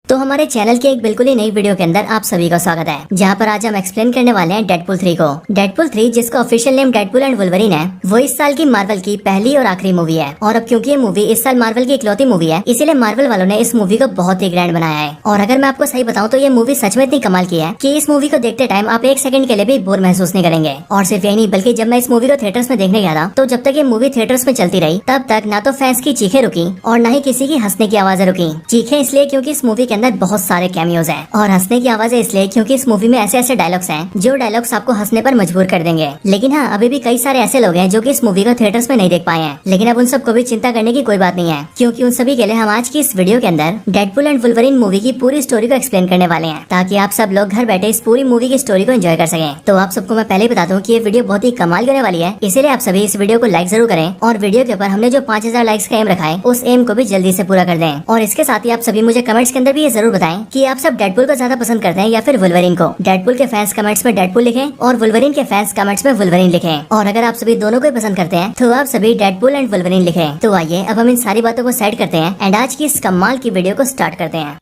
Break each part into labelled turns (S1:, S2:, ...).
S1: तो हमारे चैनल के एक बिल्कुल ही नई वीडियो के अंदर आप सभी का स्वागत है, जहां पर आज हम एक्सप्लेन करने वाले हैं डेडपुल 3 को। डेडपुल 3 जिसका official name Deadpool and Wolverine है, वो इस साल की मार्वल की पहली और आखिरी मूवी है। और अब क्योंकि ये मूवी इस साल मार्वल की इकलौती मूवी है, इसीलिए मार्वल वालों ने इस मूवी को बहुत ही ग्रैंड बनाया है। और अगर मैं आपको सही बताऊं तो ये मूवी सच में इतनी कमाल की है कि इस मूवी को देखते टाइम आप एक सेकंड के लिए भी बोर महसूस नहीं करेंगे। और सिर्फ यही नहीं, बल्कि जब मैं इस मूवी को थिएटर्स में देखने गया था, तो जब तक ये मूवी थिएटर्स में चलती रही, तब तक ना तो फैंस की चीखें रुकी और न ही किसी की हंसने की आवाजें रुकी। चीखें इसलिए क्योंकि इस मूवी के अंदर बहुत सारे कैमियोज हैं, और हंसने की आवाजें इसलिए क्योंकि इस मूवी में ऐसे ऐसे डायलॉग्स हैं जो डायलॉग्स आपको हंसने पर मजबूर कर देंगे। लेकिन हाँ, अभी भी कई सारे ऐसे लोग हैं जो कि इस मूवी को थिएटर्स में नहीं देख पाए हैं। लेकिन अब उन सबको भी चिंता करने की कोई बात नहीं है, क्योंकि उन सभी के लिए हम आज की इस वीडियो के अंदर डेडपुल एंड वुल्वरीन मूवी की पूरी स्टोरी को एक्सप्लेन करने वाले हैं, ताकि आप सब लोग घर बैठे इस पूरी मूवी की स्टोरी को एंजॉय कर सकें। तो आप सबको मैं पहले ही बताता हूँ कि ये वीडियो बहुत ही कमाल की होने वाली है, इसीलिए आप सभी इस वीडियो को लाइक जरूर करें और वीडियो के ऊपर हमने जो 5000 लाइक्स का एम रखा है, उस एम को भी जल्दी से पूरा कर दें। और इसके साथ ही आप सभी मुझे कमेंट्स के अंदर भी ये जरूर बताएं कि आप सब डेडपुल को ज्यादा पसंद करते हैं या फिर वुल्वरीन को। डेडपुल के फैंस कमेंट्स में डेडपुल लिखें और वुल्वरीन के फैंस कमेंट्स में वुल्वरीन लिखें। और अगर आप सभी दोनों को पसंद करते हैं तो आप सभी डेडपुल एंड वुल्वरीन लिखें। तो आइए अब हम इन सारी बातों को साइड करते हैं एंड आज की इस कमाल की वीडियो को स्टार्ट करते हैं।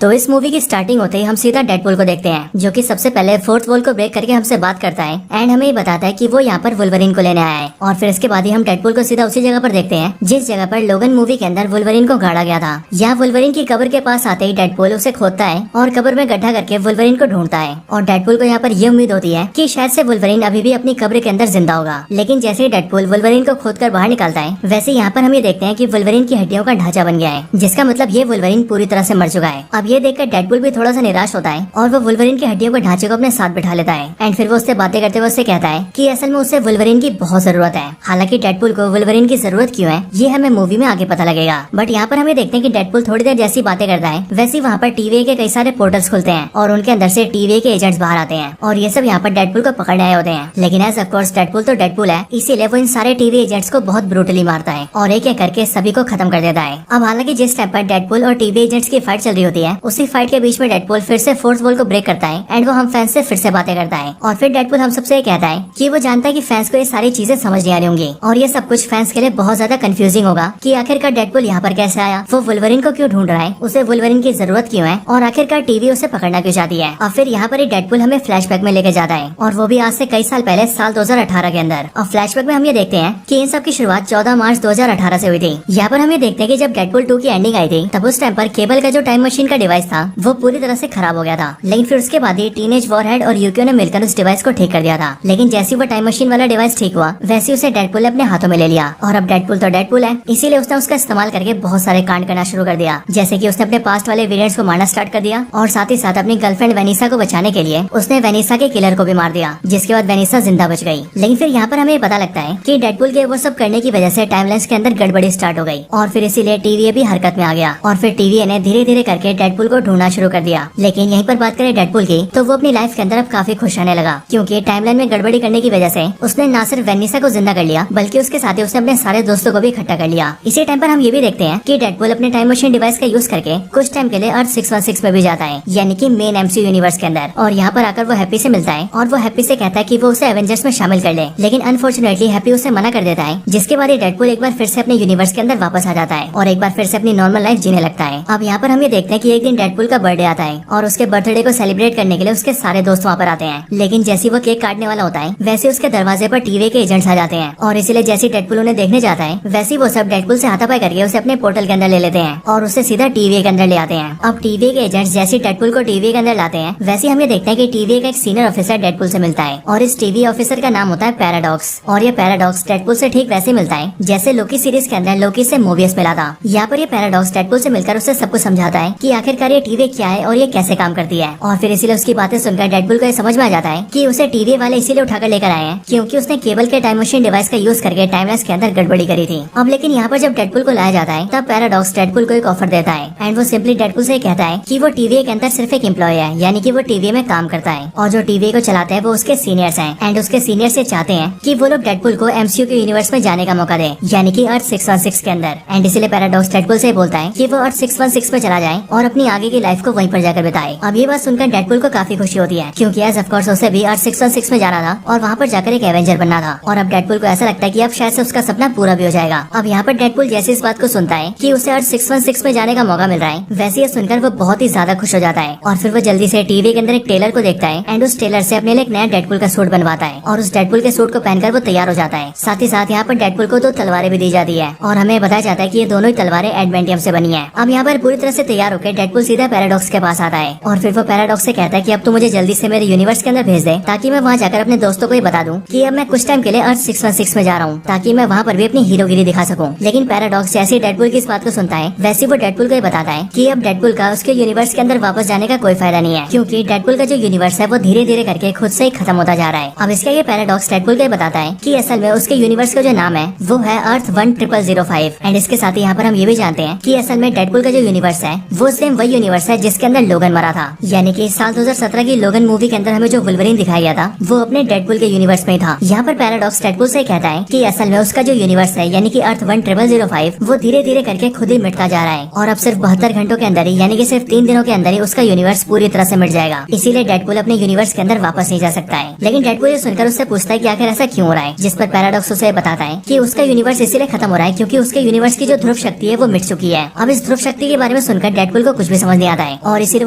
S1: तो इस मूवी की स्टार्टिंग होते ही हम सीधा डेडपुल को देखते हैं, जो कि सबसे पहले फोर्थ वॉल को ब्रेक करके हमसे बात करता है एंड हमें ये बताता है कि वो यहाँ पर वुल्वरीन को लेने आया है। और फिर इसके बाद ही हम डेडपुल को सीधा उसी जगह पर देखते हैं जिस जगह पर लोगन मूवी के अंदर वुल्वरीन को गाड़ा गया था। यहाँ वुल्वरीन की कब्र के पास आते ही डेडपुल उसे खोदता है और कब्र में गड्ढा करके वुल्वरीन को ढूंढता है। और डेडपुल को यहाँ पर ये उम्मीद होती है कि शायद से वुल्वरीन अभी भी अपनी कब्र के अंदर जिंदा होगा। लेकिन जैसे ही डेडपुल वुल्वरीन को खोद कर बाहर निकालता है, वैसे यहाँ पर हम ये देखते हैं कि वुल्वरीन की हड्डियों का ढांचा बन गया है, जिसका मतलब ये वुल्वरीन पूरी तरह से मर चुका है। अब ये देखकर डेडपुल भी थोड़ा सा निराश होता है और वो वुल्वरीन की हड्डियों के ढांचे को अपने साथ बिठा लेता है। एंड फिर वो उससे बातें करते हुए उससे कहता है कि असल में उसे वुल्वरीन की बहुत जरूरत है। हालांकि डेडपुल को वुल्वरीन की जरूरत क्यों है, ये हमें मूवी में आगे पता लगेगा। बट यहाँ पर हम ये देखते हैं कि डेडपुल थोड़ी देर जैसी बातें करता है, वैसे वहाँ पर टीवी के कई सारे पोर्टल्स खुलते हैं और उनके अंदर से टीवी के एजेंट्स बाहर आते हैं और ये सब यहाँ पर डेडपुल को पकड़ने आए होते हैं। लेकिन एज ऑफ कोर्स डेडपुल तो डेडपुल है, इसीलिए वो इन सारे टीवी एजेंट्स को बहुत ब्रूटली मारता है और एक एक करके सभी को खत्म कर देता है। अब हालांकि जिस टाइम पर डेडपुल और टीवी एजेंट्स की फाइट चल रही होती है, उसी फाइट के बीच में डेडपुल फिर से फोर्थ वॉल को ब्रेक करता है एंड वो हम फैंस से फिर से बातें करता है। और फिर डेडपुल हम सबसे कहता है कि वो जानता है कि फैंस को ये सारी चीजें समझ नहीं आ रही होंगी और ये सब कुछ फैंस के लिए बहुत ज्यादा कंफ्यूजिंग होगा कि आखिरकार डेडपुल यहाँ पर कैसे आया, वो वुल्वरीन को क्यों ढूंढ रहा है, उसे वुल्वरीन की जरूरत क्यों है और आखिरकार टीवी उसे पकड़ना क्यों चाहती है। और फिर यहाँ पर ही डेडपुल हमें फ्लैशबैक में लेके जाता है, और वो भी आज से कई साल पहले, साल 2018 के अंदर। और फ्लैशबैक में हम ये देखते हैं कि इन सब की शुरुआत 14 मार्च 2018 से हुई थी। यहाँ पर हम ये देखते हैं कि जब डेडपुल 2 की एंडिंग आई थी, तब उस टाइम पर केबल का जो टाइम मशीन का डिवाइस था वो पूरी तरह से खराब हो गया था। लेकिन फिर उसके बाद ही टीनेज वॉरहेड और यूक्यो ने मिलकर उस डिवाइस को ठीक कर दिया था। लेकिन जैसे वो टाइम मशीन वाला डिवाइस ठीक हुआ, वैसे उसे डेडपुल ने अपने हाथों में ले लिया। और अब डेडपुल तो डेडपुल है, इसीलिए उसने उसका इस्तेमाल करके बहुत सारे कांड करना शुरू कर दिया। जैसे कि उसने अपने पास्ट वाले वेरिएंट्स को मारना स्टार्ट कर दिया और साथ ही साथ अपनी गर्लफ्रेंड वेनिसा को बचाने के लिए उसने वेनिसा के किलर को भी मार दिया, जिसके बाद वेनिसा जिंदा बच गई। लेकिन फिर यहाँ पर हमें पता लगता है कि डेडपुल के वो सब करने की वजह से टाइमलाइंस के अंदर गड़बड़ी स्टार्ट हो गई और फिर इसीलिए टीवीए भी हरकत में आ गया और फिर टीवीए ने धीरे धीरे करके डेडपुल को ढूंढना शुरू कर दिया। लेकिन यहीं पर बात करें डेडपुल की, तो वो अपनी लाइफ के अंदर अब काफी खुश रहने लगा, क्योंकि टाइमलाइन में गड़बड़ी करने की वजह से उसने न सिर्फ वेनिसा को जिंदा कर लिया, बल्कि उसके साथ ही उसने अपने सारे दोस्तों को भी इकट्ठा कर लिया। इसी टाइम पर हम ये भी देखते हैं कि डेडपुल अपने टाइम मशीन डिवाइस का यूज करके कुछ टाइम के लिए अर्थ 616 में भी जाता है, यानी कि मेन एमसीयू यूनिवर्स के अंदर। और यहाँ पर आकर वो हैप्पी से मिलता है और वो हैप्पी से कहता है कि वो उसे एवेंजर्स में शामिल कर ले। लेकिन अनफॉर्चुनेटली हैप्पी उसे मना कर देता है, जिसके बाद डेडपुल एक बार फिर से अपने यूनिवर्स के अंदर वापस आ जाता है और एक बार फिर से अपनी नॉर्मल लाइफ जीने लगता है। अब यहाँ पर हम ये देखते हैं कि एक दिन डेडपुल का बर्थडे आता है और उसके बर्थडे को सेलिब्रेट करने के लिए उसके सारे दोस्त वहाँ पर आते हैं। लेकिन जैसे वो केक काटने वाला होता है, वैसे उसके दरवाजे पर टीवी के एजेंट्स आ जाते हैं और इसीलिए जैसे डेडपुल उन्हें देखने जाता है, वैसे वो सब डेडपुल से हाथापाई करके उसे अपने पोर्टल के अंदर ले लेते हैं और उसे सीधा टीवी के अंदर ले आते हैं। अब टीवी के एजेंट्स जैसे डेडपुल को टीवी के अंदर लाते हैं, वैसे हम ये देखते हैं कि टीवी का एक सीनियर ऑफिसर डेडपुल से मिलता है और इस टीवी ऑफिसर का नाम होता है पैराडॉक्स। और ये पैराडॉक्स डेडपुल से ठीक वैसे मिलता है जैसे लोकी सीरीज के अंदर लोकी से मोबियस मिला था। यहाँ पर ये पैराडॉक्स डेडपुल से मिलकर उसे सब कुछ समझाता है कि आखिरकार ये टीवी क्या है और ये कैसे काम करती है। और फिर इसीलिए उसकी बातें सुनकर डेडपुल को ये समझ में आ जाता है कि उसे टीवी वाले इसीलिए उठाकर लेकर आए हैं क्योंकि उसने केबल के टाइम मशीन डिवाइस का यूज करके टाइमलाइंस के अंदर गड़बड़ी करी थी। अब लेकिन यहाँ पर जब डेडपुल को लाया जाता है, तब पैराडॉक्स डेडपुल को एक ऑफर देता है एंड वो सिंपली डेडपुल से कहता है कि वो टीवी के अंदर सिर्फ एक एम्प्लॉय है, यानी कि वो टीवी में काम करता है और जो टीवी को चलाते हैं वो उसके सीनियर्स हैं एंड उसके सीनियर से चाहते हैं कि वो लोग डेडपुल को एमसीयू के यूनिवर्स में जाने का मौका दे, यानी कि अर्थ 616 के अंदर। एंड इसीलिए पैराडॉक्स डेडपुल से बोलता है कि वो अर्थ 616 में चला जाए और अपनी अपनी आगे की लाइफ को वहीं पर जाकर बिताए। अब ये बात सुनकर डेडपुल को काफी खुशी होती है, क्योंकि एज ऑफ कोर्स उसे भी अर्थ 616 में जाना था और वहाँ पर जाकर एक एवेंजर बनना था। और अब डेडपुल को ऐसा लगता है कि अब शायद से उसका सपना पूरा भी हो जाएगा। अब यहाँ पर डेडपुल जैसे इस बात को सुनता है कि उसे अर्थ 616 में जाने का मौका मिल रहा है, वैसे ये सुनकर वो बहुत ही ज्यादा खुश हो जाता है। और फिर वो जल्दी से टीवी के अंदर एक टेलर को देखता है एंड उस टेलर से अपने लिए एक नया डेडपुल का सूट बनवाता है और उस डेडपुल के सूट को पहनकर वो तैयार हो जाता है। साथ ही साथ यहाँ पर डेडपुल को 2 तलवारें भी दी जाती है और हमें बताया जाता है कि ये दोनों ही तलवारें एडमेंटियम से बनी है। अब यहाँ पर पूरी तरह से तैयार होकर डेडपुल सीधा पैराडॉक्स के पास आता है और फिर वो पैराडॉक्स से कहता है कि अब तू मुझे जल्दी से मेरे यूनिवर्स के अंदर भेज दे, ताकि मैं वहाँ जाकर अपने दोस्तों को ये बता दूं कि अब मैं कुछ टाइम के लिए अर्थ 616 में जा रहा हूँ, ताकि मैं वहाँ पर भी अपनी हीरोगिरी दिखा सकूं। लेकिन पैराडॉक्स जैसे ही डेडपुल की इस बात को सुनता है, वैसे वो डेडपुल को ये बताता है कि अब डेडपुल का उसके यूनिवर्स के अंदर वापस जाने का कोई फायदा नहीं है, क्योंकि डेडपुल का जो यूनिवर्स है वो धीरे धीरे करके खुद से ही खत्म होता जा रहा है। अब इसका ये पैराडॉक्स डेडपुल को ये बताता है कि असल में उसके यूनिवर्स का जो नाम है वो है अर्थ 10005 एंड इसके साथ ही यहाँ पर हम ये भी जानते हैं कि असल में डेडपुल का जो यूनिवर्स है वो सेम वही यूनिवर्स है जिसके अंदर लोगन मरा था। यानी कि साल 2017 की लोगन मूवी के अंदर हमें जो वुल्वरीन दिखाया गया था वो अपने डेडपुल के यूनिवर्स में था। यहाँ पर पैराडॉक्स डेडपुल से कहता है कि असल में उसका जो यूनिवर्स है यानी कि अर्थ 10005 वो धीरे धीरे करके खुद ही मिटता जा रहा है और अब सिर्फ 72 घंटों के अंदर ही यानी कि सिर्फ 3 दिनों के अंदर ही उसका यूनिवर्स पूरी तरह से मिट जाएगा। इसीलिए डेडपुल अपने यूनिवर्स के अंदर वापस नहीं जा सकता है। लेकिन डेडपुल ये सुनकर उससे पूछता है कि आखिर ऐसा क्यों हो रहा है, जिस पर पैराडॉक्स उसे बताता है कि उसका यूनिवर्स इसीलिए खत्म हो रहा है क्योंकि उसके यूनिवर्स की जो ध्रुव शक्ति है वो मिट चुकी है। अब इस ध्रुव शक्ति के बारे में सुनकर डेडपुल को कुछ भी समझ नहीं आता है और इसीलिए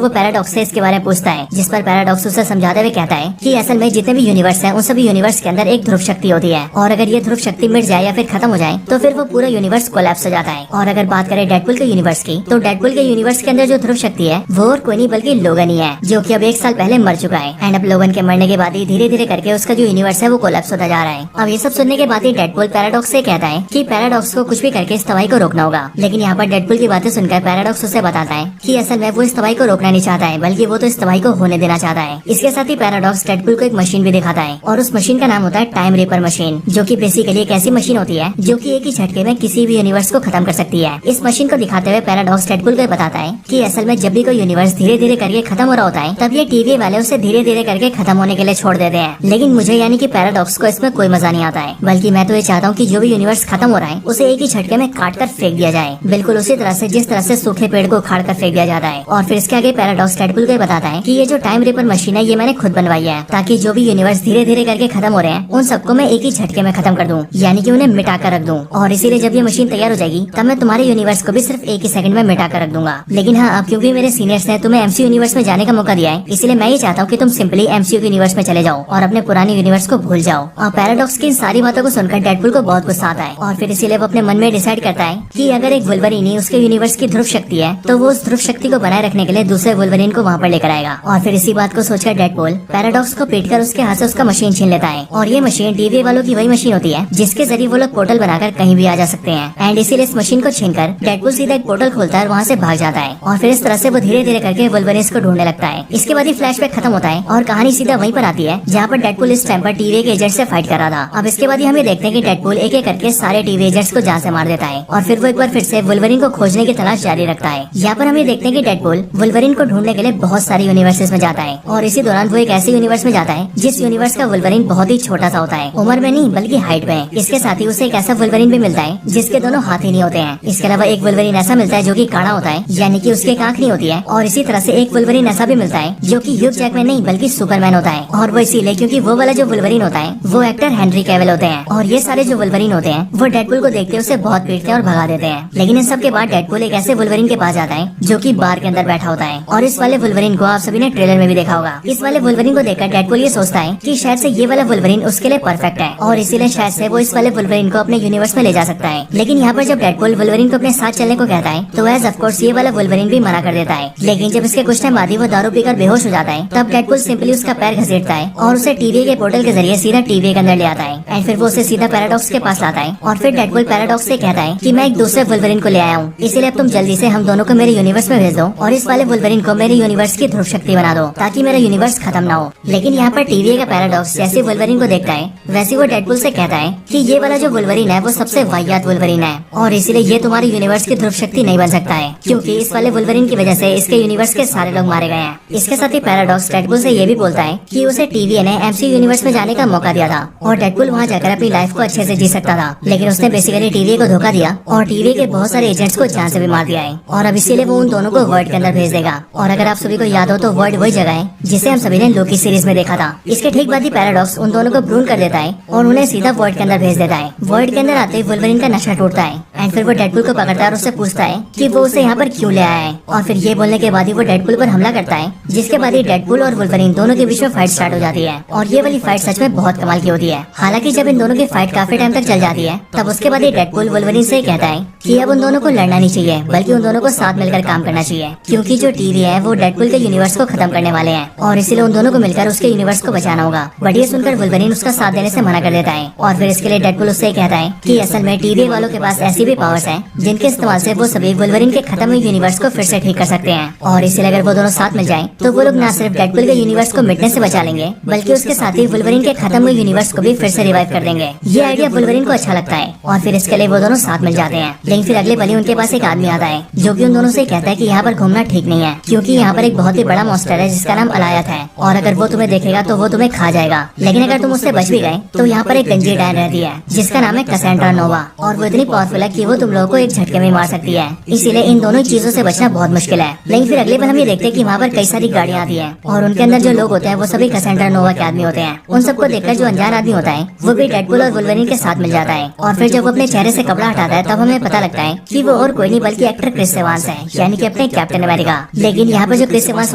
S1: वो पैराडॉक्स से इसके बारे में पूछता है, जिस पर पैराडॉक्स उसे समझाते हुए कहता है कि असल में जितने भी यूनिवर्स हैं उन सभी यूनिवर्स के अंदर एक ध्रुव शक्ति होती है और अगर ये ध्रुव शक्ति मिट जाए या फिर खत्म हो जाए तो फिर वो पूरा यूनिवर्स कोलैप्स हो जाता है। और अगर बात करें डेडपुल के यूनिवर्स की, तो डेडपुल के यूनिवर्स के अंदर जो ध्रुव शक्ति है वो और कोई नहीं बल्कि लोगन ही है, जो कि अब 1 साल पहले मर चुका है एंड अब लोगन के मरने के बाद ही धीरे धीरे करके उसका जो यूनिवर्स है वो कोलैप्स होता जा रहा है। अब ये सब सुनने के बाद ही डेडपुल पैराडॉक्स से कहता है कि पैराडॉक्स को कुछ भी करके इस तबाही को रोकना होगा। लेकिन यहाँ पर डेडपुल की बातें सुनकर पैराडॉक्स उसे बताता है कि असल में वो इस तबाही को रोकना नहीं चाहता है, बल्कि वो तो इस तबाही को होने देना चाहता है। इसके साथ ही पैराडॉक्स डेडपुल को एक मशीन भी दिखाता है और उस मशीन का नाम होता है टाइम रीपर मशीन, जो कि बेसिकली एक ऐसी मशीन होती है जो कि एक ही झटके में किसी भी यूनिवर्स को खत्म कर सकती है। इस मशीन को दिखाते हुए पैराडॉक्स डेडपुल को बताता है कि असल में जब भी कोई यूनिवर्स धीरे धीरे करके खत्म हो रहा होता है तब ये टीवी वाले उसे धीरे धीरे करके खत्म होने के लिए छोड़ देते हैं। लेकिन मुझे यानी कि पैराडॉक्स को इसमें कोई मजा नहीं आता है, बल्कि मैं तो ये चाहता हूँ कि जो भी यूनिवर्स खत्म हो रहा है उसे एक ही झटके में काट कर फेंक दिया जाए, बिल्कुल उसी तरह से जिस तरह से सूखे पेड़ को उखाड़ कर फेंक दिया जाता है। और फिर इसके आगे पैराडॉक्स डेडपुल को बताता है कि ये जो टाइम रीपर मशीन है ये मैंने खुद बनवाई है, ताकि जो भी यूनिवर्स धीरे धीरे करके खत्म हो रहे हैं उन सबको मैं एक ही झटके में खत्म कर दूं, यानी कि उन्हें मिटा कर रख दूं। और इसीलिए जब ये मशीन तैयार हो जाएगी तब मैं तुम्हारे यूनिवर्स को भी सिर्फ एक ही सेकंड में मिटा कर रख दूंगा। लेकिन हाँ, अब क्योंकि मेरे सीनियर्स ने तुम्हें एमसीयू यूनिवर्स में जाने का मौका दिया है, इसलिए मैं ये चाहता हूँ कि तुम सिंपली एमसीयू यूनिवर्स में चले जाओ और अपने पुराने यूनिवर्स को भूल जाओ। और पैराडॉक्स की इन सारी बातों को सुनकर डेडपुल को बहुत गुस्सा आता है और फिर इसीलिए वो अपने मन में डिसाइड करता है कि अगर एक वुल्वरीन ही उसके यूनिवर्स की ध्रुव शक्ति है तो वो उस ध्रुव शक्ति को बनाए रखने के लिए दूसरे वुल्वरीन को वहाँ पर लेकर आएगा। और फिर इसी बात को सोचकर डेडपुल पैराडॉक्स को पीटकर उसके हाथ से उसका मशीन छीन लेता है। और ये मशीन टीवी वालों की वही मशीन होती है जिसके जरिए वो लोग पोर्टल बनाकर कहीं भी आ जा सकते हैं एंड इसीलिए इस मशीन को छीनकर डेडपुल सीधा एक पोर्टल खोलता है और वहाँ से भाग जाता है। और फिर इस तरह से वो धीरे धीरे करके वुल्वरीन्स को ढूंढने लगता है। इसके बाद ही फ्लैशबैक खत्म होता है और कहानी सीधा वहीं पर आती है जहाँ पर डेडपुल इस टाइम पर टीवी के एजेंट से फाइट कर रहा था। अब इसके बाद ही हमें देखते हैं कि डेडपुल एक एक करके सारे टीवी एजेंट्स को जान से मार देता है और फिर वो एक बार फिर से वुल्वरीन को खोजने की तलाश जारी रखता है। यहाँ पर हम ये देखते हैं कि डेडपुल वुल्वरीन को ढूंढने के लिए बहुत सारे यूनिवर्सेस में जाता है और इसी दौरान वो एक ऐसे यूनिवर्स में जाता है जिस यूनिवर्स का वुल्वरीन बहुत ही छोटा सा होता है, उम्र में नहीं बल्कि हाइट में। इसके साथ ही उसे एक ऐसा वुल्वरीन भी मिलता है जिसके दोनों हाथ ही नहीं होते हैं। इसके अलावा एक वुल्वरीन ऐसा मिलता है जो कि काड़ा होता है, यानी कि उसकी एक आंख नहीं होती है। और इसी तरह से एक वुल्वरीन ऐसा भी मिलता है जो कि ह्यूग जैकमैन नहीं बल्कि सुपरमैन होता है, और वो इसीलिए क्योंकि वो वाला जो वुल्वरीन होता है वो एक्टर हेनरी कैविल होते हैं। और ये सारे जो वुल्वरीन होते हैं वो डेडपुल को देखते उसे बहुत पीटते हैं और भगा देते हैं। लेकिन इन सब के बाद डेडपुल एक ऐसे वुल्वरीन के पास जाता है जो कि बार के अंदर बैठा होता है और इस वाले वुल्वरीन को आप सभी ने ट्रेलर में भी देखा होगा। इस वाले वुल्वरीन को देखकर डेडपुल ये सोचता है कि शायद से ये वाला वुल्वरीन उसके लिए परफेक्ट है और इसीलिए शायद से वो इस वाले वुल्वरीन को अपने यूनिवर्स में ले जा सकता है। लेकिन यहाँ पर जब डेडपुल वुल्वरीन को अपने साथ चलने को कहता है तो एज ऑफ कोर्स ये वाला वुल्वरीन भी मना कर देता है। लेकिन जब इसके कुछ टाइम बाद ही वो दारू पीकर बेहोश हो जाता है तब डेडपुल सिंपली उसका पैर घसीटता है और उसे टीवी के पोर्टल के जरिए सीधा टीवी के अंदर ले आता है एंड फिर वो उसे सीधा पैराडॉक्स के पास लाता है। और फिर डेडपुल पैराडॉक्स से कहता है कि मैं एक दूसरे वुल्वरीन को ले आया हूँ, इसीलिए अब तुम जल्दी से हम दोनों को मेरे यूनिवर्स में भेज दो और इस वाले वुल्वरीन को मेरे यूनिवर्स की ध्रुव शक्ति बना दो ताकि मेरा यूनिवर्स खत्म ना हो। लेकिन यहाँ पर टीवी का पैराडॉक्स जैसे वुल्वरीन को देखता है वैसे वो डेडपुल से कहता है कि ये वाला जो वुल्वरीन है वो सबसे वाहियात वुल्वरीन है और इसीलिए ये तुम्हारे यूनिवर्स की ध्रुव शक्ति नहीं बन सकता है, क्योंकि इस वाले वुल्वरीन की वजह से इसके यूनिवर्स के सारे लोग मारे गए हैं। इसके साथ ही पैराडॉक्स डेडपुल से ये भी बोलता है कि उसे टीवी ने एमसीयू यूनिवर्स में जाने का मौका दिया था और डेडपुल वहाँ जाकर अपनी लाइफ को अच्छे से जी सकता था, लेकिन उसने बेसिकली टीवी को धोखा दिया और टीवी के बहुत सारे एजेंट्स को जान से भी मार दिया है। और अब इसीलिए वो उन दोनों को वर्ल्ड के अंदर भेज देगा। और अगर आप सभी को याद हो तो वर्ल्ड वही जगह है जिसे हम सभी ने लोकी सीरीज में देखा था। इसके ठीक बाद ही पैराडॉक्स उन दोनों को भ्रूण कर देता है और उन्हें सीधा वर्ल्ड के अंदर भेज देता है। वर्ल्ड के अंदर आते ही वुल्वरीन का नशा टूटता है एंड फिर वो डेडपुल को पकड़ता है और उससे पूछता है कि वो उसे यहाँ पर क्यों ले आया है। और फिर ये बोलने के बाद ही वो डेडपुल पर हमला करता है, जिसके बाद ही डेडपुल और वुल्वरीन दोनों के बीच में फाइट स्टार्ट हो जाती है। और ये वाली फाइट सच में बहुत कमाल की होती है। हालांकि जब इन दोनों की फाइट काफी टाइम तक चल जाती है तब उसके बाद ही डेडपुल वुल्वरीन से कहता है कि अब उन दोनों को लड़ना नहीं चाहिए बल्कि उन दोनों को साथ मिलकर काम करना चाहिए, क्योंकि जो टीवी है वो डेडपुल के यूनिवर्स को खत्म करने वाले हैं और इसीलिए उन दोनों को मिलकर उसके यूनिवर्स को बचाना होगा। बट ये सुनकर वुल्वरीन उसका साथ देने से मना कर देता है और फिर इसके लिए डेडपुल उससे कहता है कि असल में टीवी वालों के पास ऐसी भी पावर्स हैं जिनके इस्तेमाल से वो सभी वुल्वरीन के खत्म हुए यूनिवर्स को फिर से ठीक कर सकते हैं। और इसीलिए अगर वो दोनों साथ मिल जाएं तो वो लोग न सिर्फ डेडपुल के यूनिवर्स को मिटने से बचा लेंगे बल्कि उसके साथ ही वुल्वरीन के खत्म हुए यूनिवर्स को भी फिर से रिवाइव कर देंगे। ये आइडिया वुल्वरीन को अच्छा लगता है और फिर इसके लिए वो दोनों साथ मिल जाते हैं। लेकिन फिर अगले पल ही उनके पास एक आदमी आता है जो कि उन दोनों से कहता है कि यहाँ पर घूमना ठीक नहीं है, क्योंकि यहाँ पर एक बहुत ही बड़ा मॉन्स्टर है जिसका नाम अलायत है और अगर वो तुम्हें देखेगा तो वो तुम्हें खा जाएगा। लेकिन अगर तुम उससे बच भी गए तो यहाँ पर एक गंजी डायन रहती है जिसका नाम है कैसेंड्रा नोवा और वो इतनी पावरफुल है कि वो तुम लोगों को एक झटके में मार सकती है। इसीलिए इन दोनों चीजों से बचना बहुत मुश्किल है। लेकिन फिर अगले पल हम ये देखते हैं कि वहाँ पर कई सारी गाड़ियाँ आती हैं और उनके अंदर जो लोग होते हैं वो सभी कैसेंड्रा नोवा के आदमी होते हैं। उन सबको देखकर जो अनजान आदमी होता है वो भी डेडपुल और वुल्वरीन के साथ मिल जाता है और फिर जब वो अपने चेहरे से कपड़ा हटाता है तब हमें पता लगता है कि वो और कोई नहीं बल्कि एक्टर क्रिस एवांस है, यानी कि अपने कैप्टन अमेरिका। लेकिन यहाँ पर जो क्रिस एवांस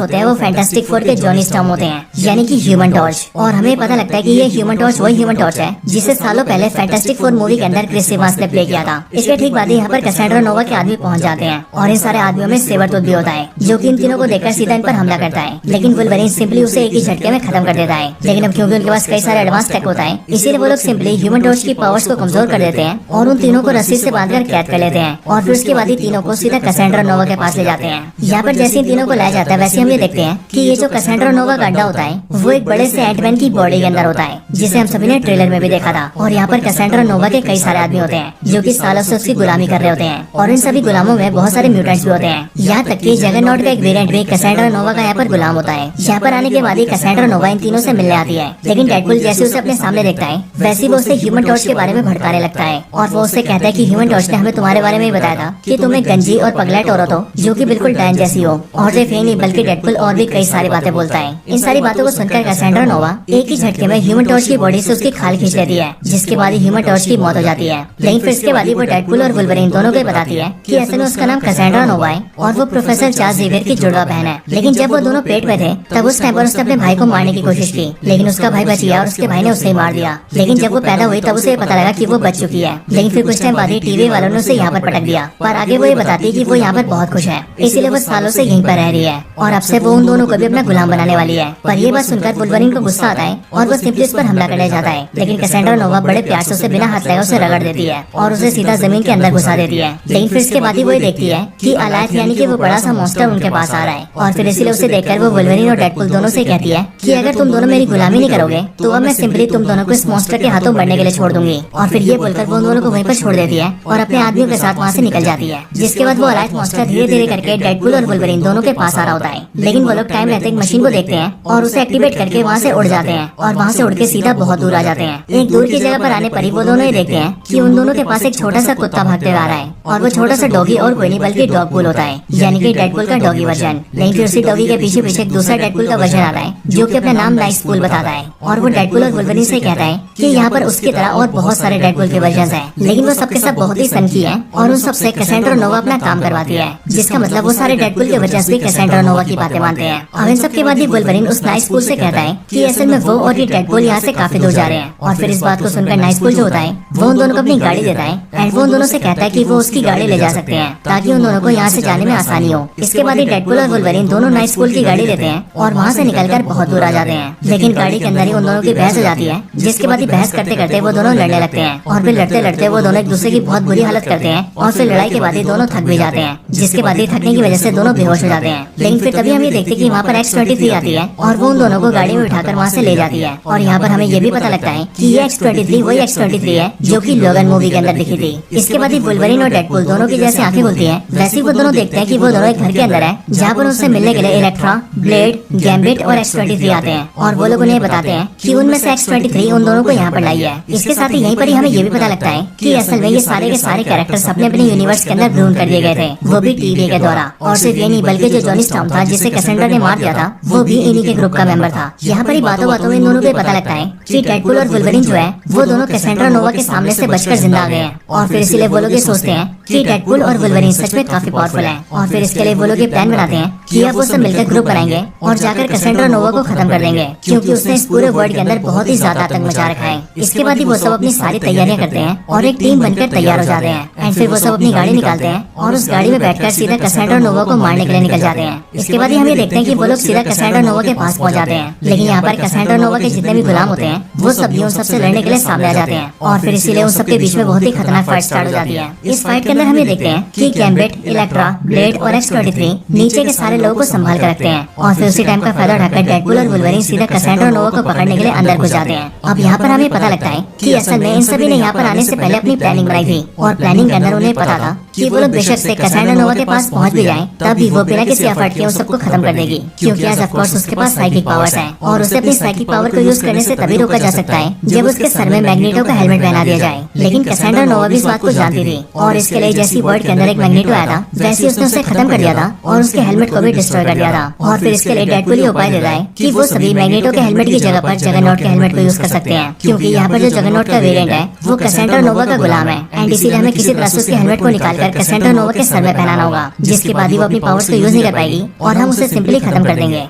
S1: होते हैं वो फैंटास्टिक फोर के जॉनी स्टॉर्म होते हैं, यानी कि ह्यूमन टॉर्च। और हमें पता लगता है कि ये ह्यूमन टॉर्च वही ह्यूमन टॉर्च है जिसे सालों पहले फैंटास्टिक फोर मूवी के अंदर क्रिस एवांस ने प्ले किया था। इसके ठीक बाद यहाँ पर कैसेंड्रा नोवा के आदमी पहुँच जाते हैं और इन सारे आदमियों में सेबरटूथ भी होता है जो कि इन तीनों को देखकर सीधा इन पर हमला करता है। लेकिन वुल्वरीन सिंपली उसे एक ही झटके में खत्म कर देता है। लेकिन अब क्योंकि उनके पास कई सारे एडवांस टेक होता है इसीलिए वो लोग सिंपली ह्यूमन टॉर्च की पावर्स को कमजोर कर देते हैं और उन तीनों को रस्सी से बांधकर कैद कर लेते हैं और फिर उसके बाद ही तीनों को सीधा कैसेंड्रा नोवा के पास ले जाते हैं। यहाँ पर जैसे इन तीनों को लाया जाता है वैसे हम ये देखते हैं कि ये जो कैसेंड्रा नोवा का अड्डा होता है वो एक बड़े से एंटमैन की बॉडी के अंदर होता है, जिसे हम सभी ने ट्रेलर में भी देखा था। और यहाँ पर कैसेंड्रा नोवा के कई सारे आदमी होते हैं जो कि सालों से उसकी गुलामी कर रहे होते हैं और इन सभी गुलामों में बहुत सारे म्यूटेंट्स भी होते हैं। यहाँ तक कि जगरनॉट का एक वेरिएंट भी कैसेंड्रा नोवा का यहाँ पर गुलाम होता है। यहाँ पर आने के बाद ही कैसेंड्रा नोवा इन तीनों से मिलने आती है, लेकिन डेडपुल जैसे उसे अपने सामने देखता है वैसे वो उसे ह्यूमन टॉर्च के बारे में भड़काने लगता है और वो उससे कहता है कि ह्यूमन टॉर्च ने हमें तुम्हारे बारे में ही बताया था कि तुम एक गंजी और पगलैट औरत हो जो कि बिल्कुल डायन जैसी हो। और सिर्फ यही नहीं बल्कि डेडपुल और भी कई सारी बातें बोलता है। इन सारी बातों को सुनकर कैसेंड्रा नोवा एक ही झटके में ह्यूमन टॉर्च की बॉडी से उसकी खाल खींच लेती है, जिसके बाद ही ह्यूमन टॉर्च की मौत हो जाती है। लेकिन फिर इसके बाद ही वो डेडपुल और वुल्वरीन दोनों को बताती है कि असल में उसका नाम कैसेंड्रा नोवा है और वो प्रोफेसर चार्ल्स जेवियर की जुड़वा बहन है। लेकिन जब वो दोनों पेट में थे तब उस टाइम पर उसने अपने भाई को मारने की कोशिश की, लेकिन उसका भाई बच गया और उसके भाई ने उसे मार दिया। लेकिन जब वो पैदा हुई तब उसे पता लगा कि वो बच चुकी है। लेकिन फिर कुछ टाइम बाद ही टीवी वालों ने उसे यहाँ पर पटक दिया। पर आगे वो ये बताती है कि वो यहाँ पर बहुत खुश है, इसीलिए वो सालों से यहीं पर रह रही है और अब से वो उन दोनों को भी अपना गुलाम बनाने वाली है। पर ये बात सुनकर वुल्वरीन को गुस्सा आता है और वो सिंपली उस पर हमला करने जाता है। लेकिन कैसेंड्रा नोवा बड़े प्यार से उसे बिना हाथ लगाए उसे रगड़ देती है और उसे सीधा जमीन के अंदर घुसा देती है। लेकिन फिर इसके बाद ही वो ये देखती है कि अलायत यानी कि वो बड़ा सा मॉन्स्टर उनके पास आ रहा है और फिर इसीलिए उसे देखकर वो वुल्वरीन और डेडपुल दोनों से कहती है कि अगर तुम दोनों मेरी गुलामी नहीं करोगे तो अब मैं सिंपली तुम दोनों को इस मॉन्स्टर के हाथों मरने के लिए छोड़ दूंगी। और फिर ये बोलकर वो दोनों को वहीं पर छोड़ देती है और अपने आदमियों के साथ वहाँ से निकल जाती है। जिसके बाद वो अलायत मॉन्स्टर धीरे धीरे करके डेडपुल और वुल्वरीन दोनों के पास आ रहा होता है। लेकिन वो लोग टाइम रहते एक मशीन को देखते हैं और उसे एक्टिवेट करके वहाँ से उड़ जाते हैं और वहाँ से उड़ के सीधा बहुत दूर आ जाते हैं। एक दूर की जगह पर आने पर ही वो दोनों ये देखते हैं कि उन दोनों के पास एक छोटा सा कुत्ता भागते हुए आ रहा है और वो छोटा सा डॉगी और कोई नहीं बल्कि डॉगपुल होता है, यानी कि डेडपुल का डॉगी वर्जन। लेकिन फिर उसी डॉगी के पीछे पीछे एक दूसरा डेडपुल का वर्जन आता है जो कि अपना नाम नाइसपुल बताता है और वो डेडपुल और वुल्वरीन से कहता है कि यहाँ पर उसकी तरह और बहुत सारे डेडपुल के वर्जन हैं, लेकिन वो सबके सब बहुत ही सनकी है और उन सबसे कैसेंड्रा नोवा अपना काम करवाती है, जिसका मतलब वो सारे डेडपुल के वर्जन भी कैसेंड्रा नोवा की बातें मानते हैं। अब इन सब के बाद ही वुल्वरीन उस नाइसपुल से कहता है कि असल में वो और ये डेडपुल यहाँ से काफी दूर जा रहे हैं। और फिर इस बात को सुनकर नाइसपुल जो होता है वो उन दोनों को अपनी गाड़ी देता है एंड वो उन दोनों से कहता है कि वो उसकी गाड़ी ले जा सकते हैं ताकि उन दोनों को यहाँ से जाने में आसानी हो। इसके बाद ही डेडपुल और वुल्वरीन दोनों नाइसपुल की गाड़ी लेते हैं और वहाँ से निकलकर बहुत दूर आ जाते हैं। लेकिन गाड़ी के अंदर ही उन दोनों की बहस हो जाती है, जिसके बाद ही बहस करते करते वो दोनों लड़ने लगते हैं और फिर लड़ते लड़ते वो दोनों एक दूसरे की बहुत बुरी हालत करते हैं और फिर लड़ाई के बाद ही दोनों थक भी जाते हैं, जिसके बाद ही थकने की वजह से दोनों बेहोश हो जाते हैं। लेकिन फिर तभी हम ये देखते हैं कि वहाँ पर X-23 आती है और वो उन दोनों को गाड़ी में उठाकर वहाँ से ले जाती है। और यहाँ पर हमें ये भी पता लगता है कि ये X-23 वही X-23 है जो कि लोगन मूवी के अंदर दिखी थी। इसके बाद ही वुल्वरीन और डेडपूल दोनों की जैसे आंखें खुलती हैं, वैसे ही वो दोनों देखते हैं कि वो दोनों एक घर के अंदर है, जहाँ पर उनसे मिलने के लिए इलेक्ट्रा, ब्लेड, गैम्बिट और X-23 आते हैं और वो लोग उन्हें बताते हैं कि उनमें से X-23 उन दोनों को यहाँ पर लाई है। इसके साथ ही यहीं पर ही हमें ये भी पता लगता है कि असल में ये सारे के सारे कैरेक्टर्स अपने अपने यूनिवर्स के अंदर भ्रूण कर दिए गए थे, वो भी टीवी के द्वारा। और सिर्फ ये नहीं बल्कि जो जॉनी स्टॉर्म था जिसे कैसेंड्रा ने मार दिया था, वो भी इन्हीं के ग्रुप का मेंबर था। यहाँ पर ही बातों बातों में इन दोनों को पता लगता है कि डेडपूल और वुल्वरीन जो है वो दोनों कैसेंड्रा नोवा के सामने से बचकर जिंदा आ गए हैं। और फिर इसीलिए वो लोग ये सोचते हैं कि डेडपूल और वुल्वरीन सच में काफी पावरफुल हैं। और फिर इसके लिए वो लोग ये प्लान बनाते हैं कि अब वो सब मिलकर ग्रुप बनाएंगे और जाकर कैसेंड्रा नोवा को खत्म कर देंगे, क्योंकि उसने इस पूरे वर्ल्ड के अंदर बहुत ही ज्यादा आतंक मचा रखा है। इसके बाद ही वो सब अपनी सारी तैयारियां करते हैं और एक टीम बनकर तैयार हो जाते हैं। एंड फिर वो सब अपनी गाड़ी निकालते हैं और उस गाड़ी में बैठकर सीधा कैसेंड्रा नोवा को मारने के लिए निकल जाते हैं। इसके बाद ही हम ये देखते हैं कि वो लोग सीधा कैसेंड्रा नोवा के पास पहुंच जाते हैं, लेकिन यहाँ पर कैसेंड्रा नोवा के जितने भी गुलाम होते हैं वो सब भी उन सबसे लड़ने के लिए सामने आ जाते हैं। और फिर इसीलिए उन सबके बीच में बहुत ही खतरनाक फाइट स्टार्ट हो जाती है। इस फाइट के अंदर हम ये देखते हैं कि गैम्बिट, इलेक्ट्रा, ब्लेड और X-23 नीचे के सारे लोगों को संभाल कर रखते हैं। और फिर उसी टाइम का फायदा उठाकर डेडपूल और वुल्वरीन सीधा कैसेंड्रा नोवा को पकड़ने के लिए अंदर घुस जाते हैं। अब यहाँ पर हमें पता लगता है कि असल में इन सभी ने यहाँ पर आने से पहले अपनी प्लानिंग बनाई थी और प्लानिंग के अंदर उन्हें पता था कि वो लोग बेशक से कैसेंड्रा नोवा के पास पहुंच भी जाएं, तब भी वो बिना किसी एफर्ट के उन सबको खत्म कर देगी, क्योंकि आज ऑफ कोर्स उसके पास साइकिक पावर्स हैं और उसे अपनी साइकिक पावर को यूज करने से तभी रोका जा सकता है जब उसके सर में मैग्नेटो का हेलमेट पहना दिया जाए। लेकिन कैसेंड्रा नोवा भी इस बात को जानती थी और इसके लिए जैसी वर्ल्ड के अंदर एक मैग्नेटो आया था वैसे उसने उसे खत्म कर दिया था और उसके हेलमेट को भी डिस्ट्रॉय कर दिया था। और फिर इसके लिए डेडपूल ये उपाय देता है कि वो सभी मैग्नेटो के हेलमेट की जगह पर जगरनॉट के हेलमेट को यूज कर सकते हैं, क्योंकि यहाँ पर जो जगरनॉट का वेरिएंट है वो कैसेंड्रा नोवा का गुलाम है। एंड इसीलिए हमें किसी तरह से उसके हेलमेट को निकालकर कैसेंड्रा नोवा के सर में पहनाना होगा, जिसके बाद ही वो अपनी पावर्स को यूज नहीं कर पाएगी और हम उसे सिंपली खत्म कर देंगे।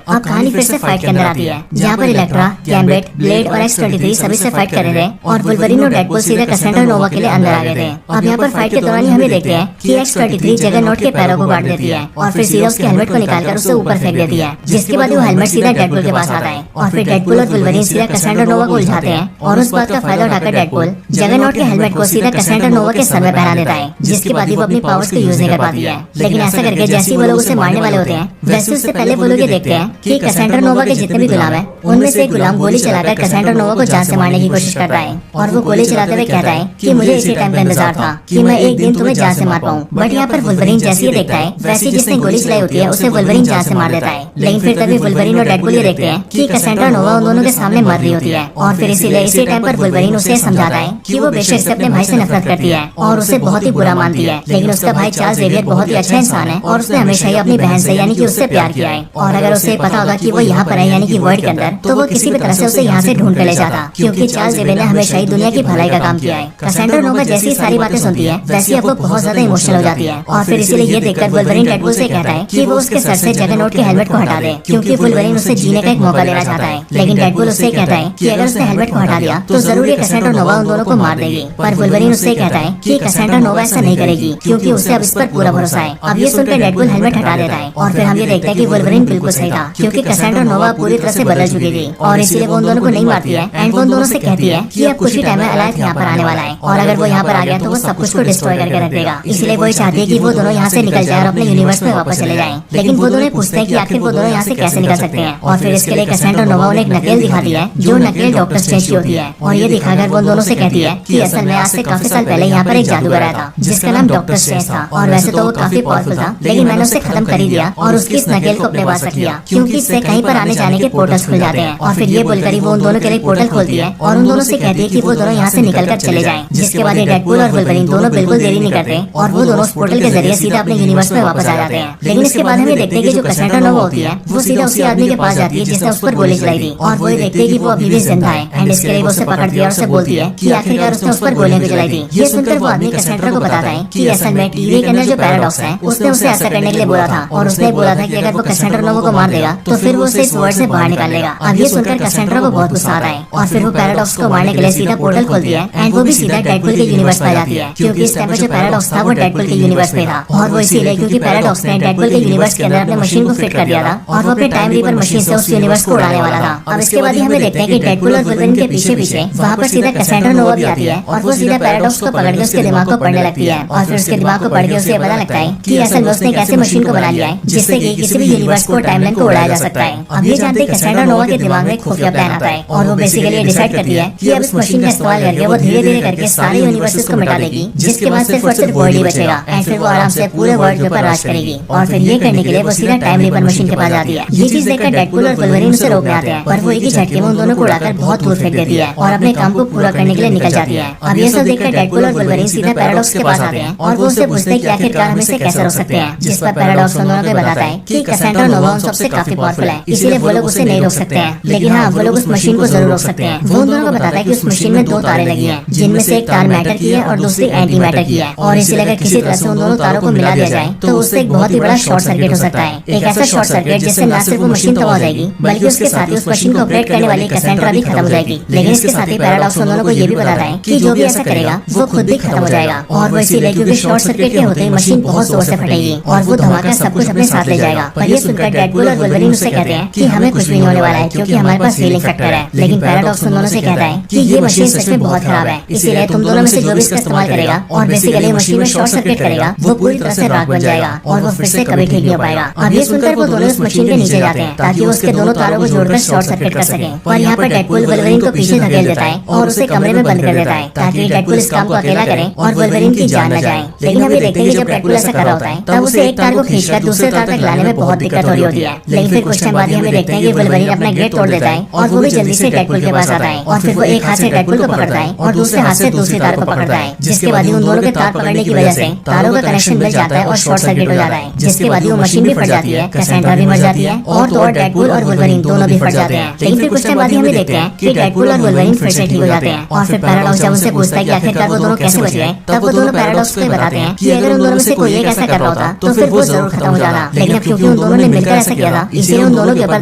S1: अब कहानी फिर से फाइट के अंदर आती है, जहाँ पर इलेक्ट्रा, गैम्बिट, ब्लेड और X-23 सभी से फाइट कर रहे थे और वुल्वरीन और डेडपूल सीधे कैसेंड्रा नोवा के लिए अंदर आ गए थे। अब यहाँ पर फाइट के दौरान ही हमें देखते हैं कि X-23 जगरनॉट के पैरों को काट देती है और फिर सीधा उसके हेलमेट को निकालकर उसे ऊपर फेंक देती है, जिसके बाद वो हेलमेट सीधा डेडपूल के पास आता है और फिर डेडपूल और वुल्वरीन सीधा कैसेंड्रा नोवा को उलझाते हैं और उस बात का फायदा उठाकर डेडपूल जगरनॉट के हेलमेट को सीधा कैसेंड्रा नोवा के सर में पहना देता है, जिसके बाद ही वो अपनी पावर्स को यूज नहीं कर पाती है। लेकिन ऐसा करके जैसे ही वो लोग उसे मारने वाले होते हैं वैसे उससे पहले वो लोग ये देखते हैं कि कैसेंड्रा नोवा के जितने भी गुलाम हैं उनमें से एक गुलाम गोली चलाकर कैसेंड्रा नोवा को जान से मारने की कोशिश करता है और वो गोली चलाते हुए कहता है कि मुझे इसी टाइम का इंतजार था कि मैं एक दिन तुम्हें जान से मार पाऊं। बट यहाँ पर वुल्वरीन जैसे ही देखता है वैसे जिसने गोली चलाई होती है उसे वुल्वरीन जान से मार देता है। लेकिन फिर तभी वुल्वरीन और डेडपूल ये देखते हैं कि कैसेंड्रा नोवा उन दोनों के सामने मर रही होती है और फिर इसीलिए इसी टाइम पर वुल्वरीन उसे समझाता है कि वो बेशक से अपने भाई से नफरत करती है और उसे बहुत ही बुरा मानती है, लेकिन उसका भाई चार्ल्स जेवियर बहुत ही अच्छा इंसान है और उसने हमेशा ही अपनी बहन से यानी कि उससे प्यार किया है। और अगर उसे पता होगा कि वो यहाँ पर है यानी कि वर्ल्ड के अंदर, तो वो किसी भी तरह से उसे यहाँ से ढूंढ कर ले जाता, क्योंकि चार्ल्स जेवियर ने हमेशा ही दुनिया की भलाई का काम किया है। कैसेंड्रा नोवा जैसी सारी बातें सुनती है वैसे अब वो बहुत ज्यादा इमोशनल हो जाती है और फिर इसीलिए ये देखकर वुल्वरीन डेडपूल से कहता है कि वो उसके सर से जगरनॉट के हेलमेट को हटा दे, क्योंकि वुल्वरीन उसे जीने का एक मौका देना चाहता है। लेकिन डेडपूल उससे कहता है कि अगर उसने हेलमेट को हटा दिया तो जरूर ये कैसेंड्रा नोवा उन दोनों को मार देगी। पर वुल्वरीन उससे कहता है कि कैसेंड्रा नोवा ऐसा नहीं करेगी, क्योंकि उसे अब इस पर पूरा भरोसा है। अब ये सुनकर डेडपूल हेलमेट हटा देता है और फिर हम ये देखते हैं कि वुल्वरीन बिल्कुल सही था, क्योंकि कैसेंड्रा नोवा पूरी तरह से बदल चुकी थी और इसीलिए वो उन दोनों को नहीं मारती है एंड वो उन दोनों से कहती है कि अब कुछ ही टाइम में अलायथ यहाँ पर आने वाला है और अगर वो यहाँ पर आ गया तो वो सब कुछ को डिस्ट्रॉय करके रख देगा। इसलिए वो चाहती है कि वो दोनों यहाँ से निकल जाए और अपने यूनिवर्स में वापस चले जाएं। लेकिन वो दोनों पूछते हैं कि आखिर वो दोनों यहाँ से कैसे निकल सकते हैं और फिर इसके लिए कैसेंड्रा नोवा उन्हें एक नकेल दिखाती है जो नकेल डॉक्टर स्ट्रेंज की होती है और ये दिखाकर वो दोनों से कहती है कि असल में आज से काफी साल पहले यहाँ पर एक जादूगर आया था जिसका नाम डॉक्टर स्ट्रेंज था और वैसे तो वो काफी पावरफुल था, लेकिन मैंने उसे खत्म कर ही दिया और उसकी इस नकेल को अपने पास रख लिया, क्योंकि इससे कहीं पर आने जाने के पोर्टल्स खुल जाते हैं। और फिर ये बोलकर ही वो उन दोनों के लिए पोर्टल खोलती है और उन दोनों से कहती है कि वो दोनों यहाँ से निकलकर चले जाएं। जिसके बाद ये डेडपूल और वुल्वरीन दोनों बिल्कुल देरी नहीं करते और वो दोनों उस पोर्टल के जरिए सीधा अपने यूनिवर्स में वापस आ जाते हैं। लेकिन इसके बाद हमें देखते हैं कि जो कैसेंड्रा नोवा होती है वो सीधा उसी आदमी के पास जाती है जिसने उस पर गोली चलाई थी और वो ये देखती है कि वो अभी भी जिंदा है एंड इसके लिए वो उसे पकड़ती है और उसे बोलती है कि आखिरकार उसने उस पर गोलियां भी चलाई थी। ये सुनकर वो आदमी कैसेंड्रा को बताता है कि असल में टीवी के अंदर जो पैराडॉक्स है उसने उसे ऐसा करने के लिए बोला था और उसने बोला था कि अगर वो कैसेंड्रा नोवा को मार देगा तो फिर वो उसे इस वर्ल्ड से बाहर निकाल लेगा। अब ये सुनकर कैसेंड्रा को बहुत गुस्सा आता है और फिर वो पैराडॉक्स को मारने के लिए सीधा पोर्टल खोलती है एंड वो भी सीधा डेडपूल के यूनिवर्स में आ जाती है, क्योंकि इस टाइम पर जो पैराडॉक्स था वो डेडपूल के यूनिवर्स में था और वो इसीलिए क्योंकि पैराडॉक्स ने डेडपूल के यूनिवर्स के अंदर अपने मशीन को फिट कर दिया था और वो अपने टाइम रीपर मशीन से उस यूनिवर्स को उड़ाने वाला था। अब इसके बाद ही हमें देखते हैं कि डेडपूल और वुल्वरीन के पीछे पीछे वहाँ पर सीधा कैसेंड्रा नोवा भी आती है और वो सीधा पैराडॉक्स को पकड़ के उसके दिमाग को पढ़ने लगती है और फिर उसके दिमाग को पढ़ के उसे पता लगता है कि असल में उसने एक ऐसे मशीन को बना लिया है जिससे कि किसी भी यूनिवर्स को टाइमलाइन को उड़ाया जा सकता है। अब ये जानते हैं कैसेंड्रा नोवा के दिमाग में खुफिया प्लान आता है और वो बेसिकली डिसाइड करती है कि अब इस मशीन का इस्तेमाल करके वो धीरे धीरे करके सारे यूनिवर्सेस को मिटा देगी, जिसके बाद सिर्फ और सिर्फ वर्ल्ड ही बचेगा एंड फिर वो आराम से पूरे वर्ल्ड के ऊपर राज करेगी। और फिर ये करने के लिए वो सीधा टाइम रीपर मशीन के पास जाती है। ये चीज देखकर डेडपूल और वुल्वरीन उसे रोकने आते हैं, पर वो एक ही झटके में उन दोनों को उड़ाकर बहुत दूर फेंक देती है और अपने काम को पूरा करने के लिए निकल जाती है। अब ये सब देखकर डेडपूल और वुल्वरीन सीधा पैराडॉक्स के पास आते हैं और वो उससे पूछते हैं कि आखिरकार हम इसे कैसे रोक सकते हैं, जिस पर पैराडॉक्स उन दोनों को बताता है कि कैसेंड्रा नोवा उन सबसे काफी पावरफुल है, इसीलिए वो लोग उसे नहीं रोक सकते हैं, लेकिन हाँ वो लोग उस मशीन को जरूर रोक सकते हैं। वो उन दोनों को बताता है कि उस मशीन में 2 तारें लगी हैं, जिनमें से एक तार मैटर की है और दूसरी एंटी मैटर की है, और इसीलिए अगर किसी तरह से उन दोनों तारों को मिला दिया जाए तो उससे एक बहुत ही बड़ा शॉर्ट सर्किट हो सकता है। एक ऐसा शॉर्ट सर्किट जिससे न सिर्फ वो मशीन तबाह हो जाएगी बल्कि उसके साथ ही उस मशीन को ऑपरेट करने वाली कैसेंड्रा भी खत्म हो जाएगी। लेकिन इसके साथ ही पैराडॉक्स उन दोनों को ये भी बताता है कि जो भी ऐसा करेगा वो खुद भी खत्म हो जाएगा, और वो इसीलिए क्योंकि शॉर्ट सर्किट के होते ही मशीन बहुत जोर से फटेगी और वो धमाका सब कुछ अपने साथ ले जाएगा। पर ये सुनकर डेडपूल और वुल्वरीन उससे कहते हैं कि हमें कुछ भी नहीं होने वाला है क्योंकि हमारे पास हीलिंग फैक्टर है। लेकिन पैराडॉक्स उन दोनों से कहता है कि ये मशीन सच में बहुत खराब है, इसीलिए तुम दोनों में से जो भी इसका इस्तेमाल करेगा और बेसिकली मशीन में शॉर्ट सर्किट करेगा वो पूरी तरह से राख बन जाएगा और वो फिर से कभी ठीक नहीं हो पाएगा। अब ये सुनकर वो दोनों उस मशीन के नीचे जाते हैं ताकि वो उसके दोनों तारों को जोड़कर शॉर्ट सर्किट कर सके। और यहाँ पर डेडपूल वुल्वरीन को पीछे धकेल देता है और उसे कमरे में बंद कर देता है ताकि डेडपूल इस काम को अकेला करे और वुल्वरीन की जान न जाए। लेकिन हम ये देखते हैं कि जब डेडपूल ऐसा कर रहा होता है तब उसे एक तार को खींचकर दूसरे तार तक लाने में बहुत दिक्कत हो रही होती है। लेकिन फिर कुछ टाइम बाद हमें देखते हैं कि वुल्वरीन अपना गेट तोड़ देता है और वो भी जल्दी से डेडपूल के पास आता है और फिर वो एक हाथ से डेडपूल को पकड़ता है और दूसरे हाथ से दूसरी तार को पकड़ता है, जिसके बाद उन दोनों के तार पकड़ने की वजह से तारों का कनेक्शन मिल जाता है और शॉर्ट सर्किट हो जाता है, जिसके बाद वो मशीन भी फट जाती है, कैसेंड्रा भी मर जाती है और तो और डेडपूल और वुल्वरीन दोनों भी फट जाते हैं। लेकिन फिर कुछ टाइम बाद हमें देखते हैं कि डेडपूल और वुल्वरीन फिर से ठीक हो जाते हैं और फिर पैराडॉक्स जब उनसे पूछता है कि आखिरकार वो दोनों कैसे बच गए, तब वो दोनों पैराडॉक्स को बताते हैं कि अगर उन दोनों में से कोई एक ऐसा कर रहा होता तो फिर वो जरूर खत्म हो जाता, लेकिन अब क्योंकि उन दोनों ने मिलकर ऐसा किया था इसलिए उन दोनों के ऊपर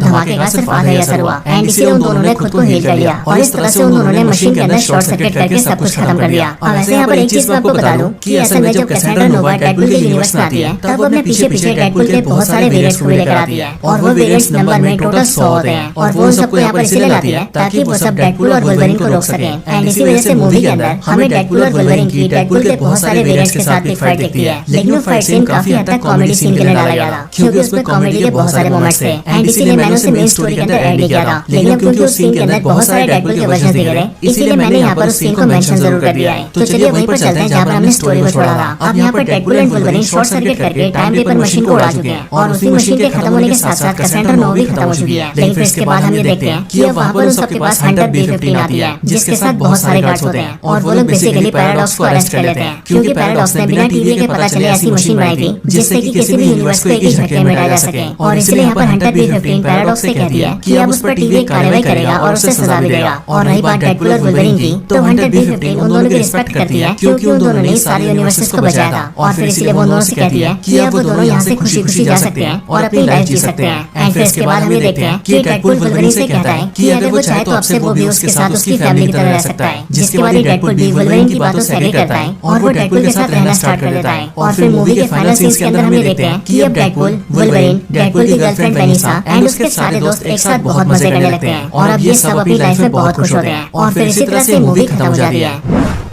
S1: धमाके का सिर्फ आधा ही असर हुआ एंड इसलिए उन दोनों ने खुद को हील कर लिया और इस तरह से उन दोनों ने मशीन के अंदर शॉर्ट सर्किट करके सब कुछ खत्म कर दिया। अब ऐसे यहाँ पर एक चीज मैं आपको बता दूं कि असल में जब कैसेंड्रा नोवा डेडपूल के यूनिवर्स में आती है तब वो अपने पीछे पीछे डेडपूल के बहुत सारे वेरिएंट्स को लेकर आती है और वो वेरिएंट्स नंबर में टोटल 100 होते हैं और वो उन सबको यहाँ पर इसलिए लाती है ताकि वो सब डेडपूल और वुल्वरीन को रोक सके। एंड इसी वजह से मूवी के अंदर हमें डेडपूल और वुल्वरीन की डेडपूल के बहुत सारे वेरिएंट्स के साथ एक फाइट दिखती है, लेकिन वो फाइट सीन काफी हद तक कॉमेडी सीन के लिए डाला गया था क्योंकि उसमें कॉमेडी के बहुत सारे मोमेंट्स थे एंड इसीलिए मैंने उसे मेन स्टोरी के अंदर ऐड नहीं किया था। लेकिन अब क्योंकि उस सीन के अंदर बहुत सारे डेडपूल के वर्जन दिखे थे इसीलिए मैंने यहाँ पर उस सीन को मेंशन जरूर कर दिया है। तो चलिए वहीं पर चलते हैं जहाँ पर हमने स्टोरी को छोड़ा था। अब यहाँ पर Deadpool and Wolverine short circuit करके टाइम रीपर मशीन को उड़ा चुके हैं और उसी मशीन के खत्म होने के साथ साथ कैसेंड्रा नोवा भी खत्म हो चुकी है। लेकिन फिर इसके बाद हम ये देखते हैं कि अब वहाँ पर उन सबके पास हंटर B-15 आती है जिसके साथ बहुत सारे गार्ड्स होते हैं और वो लोग बेसिकली पैराडॉक्स को अरेस्ट कर लेते हैं क्योंकि पैराडॉक्स ने बिना टीवी के पता चले ऐसी मशीन बनाई थी जिससे कि किसी भी यूनिवर्स को एक ही झटके में मिटाया जा सके। और इसलिए यहाँ पर हंटर B-15 पैराडॉक्स से कहती है कि अब उस पर टीवी कार्रवाई करेगा और उसे सजा भी देगा। और रही बात डेडपूल और वुल्वरीन की, तो हंटर B-15 उन दोनों की रिस्पेक्ट करती है क्योंकि उन दोनों ने सारे यूनिवर्सेस को बचाया था और फिर इसलिए वो दोनों से कहती है कि अब वो दोनों यहाँ से खुशी खुशी जा सकते हैं और अपनी लाइफ जी सकते हैं। एंड फिर इसके बाद हमें देखते हैं कि डेडपूल वुल्वरीन से कहता है कि अगर वो चाहे तो आपसे वो भी उसके साथ उसकी फैमिली की तरह रह सकता है, जिसके बाद डेडपूल भी वुल्वरीन की बातों से एग्री करता है और वो डेडपूल के साथ रहना स्टार्ट कर देता है। और फिर मूवी के फाइनल सीन्स के अंदर हम ये देखते हैं कि अब डेडपूल, वुल्वरीन, डेडपूल की गर्लफ्रेंड वेनिसा एंड उसके सारे दोस्त एक साथ बहुत मजे करने लगते हैं और अब ये सब अपनी लाइफ में बहुत खुश होते हैं और फिर इसी तरह से मूवी खत्म हो जाती है।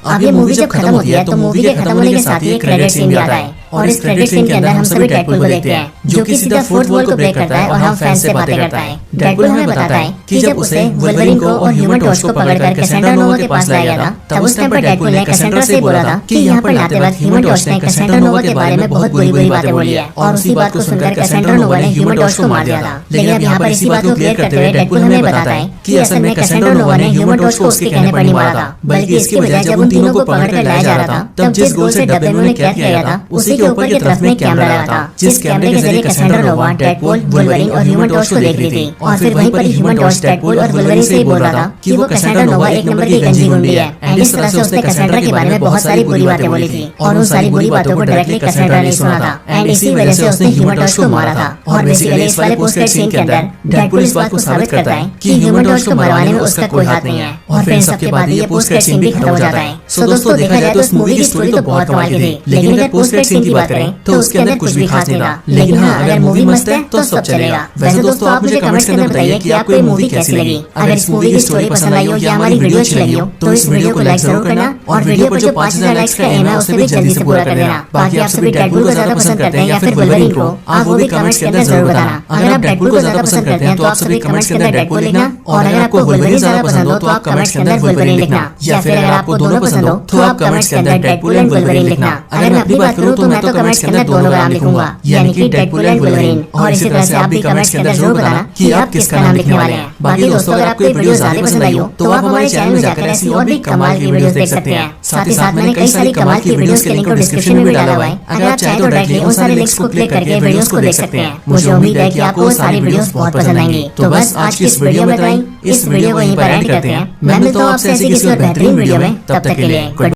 S1: अब ये मूवी जब खत्म होती है तो मूवी के खत्म होने के साथ ही एक क्रेडिट सीन भी आता है और इस क्रेडिट सीन के अंदर हम सभी डेडपूल को देखते हैं जो कि सीधा फोर्थ वॉल को ब्रेक करता है और हम फैंस से बातें करता है। डेडपूल हमें बताता है कि जब उसे वुल्वरीन को और ह्यूमन टॉर्च को पकड़कर कैसेंड्रा नोवा के पास लाया गया था तब उस टाइम पर डेडपूल ने कैसेंड्रा से बोला था कि यहाँ पर लाते वक्त ह्यूमन टॉर्च ने कैसेंड्रा नोवा के बारे में बहुत बुरी बुरी बातें बोली है और उसी बात को सुनकर कैसेंड्रा नोवा ने ह्यूमन टॉर्च को मार दिया था। लेकिन अब यहाँ पर इसी बात को क्लियर करते हुए डेडपूल हमें बताता है कि असल में कैसेंड्रा नोवा ने ह्यूमन टॉर्च को उसके कहने पर नहीं मारा था, बल्कि इसकी वजह जब उन तीनों को पकड़कर लाया जा रहा था तब जिस गोल से डब्बे में उन्हें कैद किया गया था उसी के ऊपर की तरफ में कैमरा लगा था, जिस कैमरे के जरिए कैसेंड्रा नोवा, डेडपूल, वुल्वरीन और ह्यूमन टॉर्च को देख रही थी। और फिर वहीं पर ह्यूमन टॉर्च डेडपूल और वुल्वरीन से बोल रहा था कि वो कैसेंड्रा नोवा एक नंबर की गंजी गुंडी है एंड इस तरह से उसने कैसेंड्रा के बारे में बहुत सारी बुरी बातें बोली थी और उन सारी बुरी बातों को डायरेक्टली कैसेंड्रा ने सुना था एंड इसी वजह से उसने ह्यूमन टॉर्च को मारा था। और बेसिकली इस वाले पोस्ट क्रेडिट सीन के अंदर डेडपूल इस बात को साबित करता है कि ह्यूमन टॉर्च को मरवाने में उसका कोई हाथ नहीं है और फिर इन सबके बाद ये पोस्ट क्रेडिट सीन भी खत्म हो जाता है। सो दोस्तों देखा जाए तो इस मूवी की स्टोरी तो बहुत कमाल की थी, लेकिन अगर पोस्ट क्रेडिट सीन की की बात करें तो उसके अंदर कुछ भी खास नहीं था, लेकिन हाँ अगर मूवी मस्त है तो सब चलेगा। वैसे दोस्तों आप मुझे कमेंट्स के अंदर बताइए कि आपको ये मूवी कैसी लगी। अगर इस मूवी की स्टोरी पसंद आई हो या हमारी वीडियो अच्छी लगी हो तो इस वीडियो को लाइक जरूर करना और वीडियो पर जो 5000 लाइक्स का एम है उसे भी जल्दी से पूरा कर देना। बाकी आप सभी डेडपूल को ज्यादा पसंद करते हैं या फिर वुल्वरीन को, आप वो भी कमेंट्स के अंदर जरूर बताना। अगर आप डेडपूल को ज्यादा पसंद करते हैं तो आप सभी कमेंट्स के अंदर डेडपूल लिखना, और अगर आपको वुल्वरीन ज्यादा पसंद हो तो आप कमेंट्स के अंदर वुल्वरीन लिखना, या फिर अगर आपको दोनों पसंद हो तो आप कमेंट्स के अंदर डेडपूल एंड वुल्वरीन लिखना। अगर मैं अपनी बात करूं तो मैं तो कमेंट्स के अंदर दोनों का नाम लिखूंगा, यानी कि डेडपूल एंड वुल्वरीन। और इसी तरह से आप भी कमेंट्स के अंदर जरूर बताना कि आप किसका नाम लिखने वाले हैं। बाकी दोस्तों अगर आपको ये वीडियो ज्यादा पसंद आई हो तो आप हमारे चैनल में जाकर ऐसी और भी कमाल की वीडियोस देख सकते हैं। साथ ही साथ मैंने कई सारी कमाल की वीडियोस के लिंक को डिस्क्रिप्शन में भी डाला हुआ है, अगर आप चाहें तो डायरेक्टली उन सारे लिंक्स को क्लिक करके वीडियोस को देख सकते हैं। मुझे उम्मीद है कि आपको वो सारी वीडियोस बहुत पसंद आएंगी। तो बस आज की इस वीडियो में इतना ही, इस वीडियो को यहीं पर एंड करते हैं। मैं मिलता हूँ आपसे ऐसी किसी और बेहतरीन वीडियो में, तब तक के लिए गुड।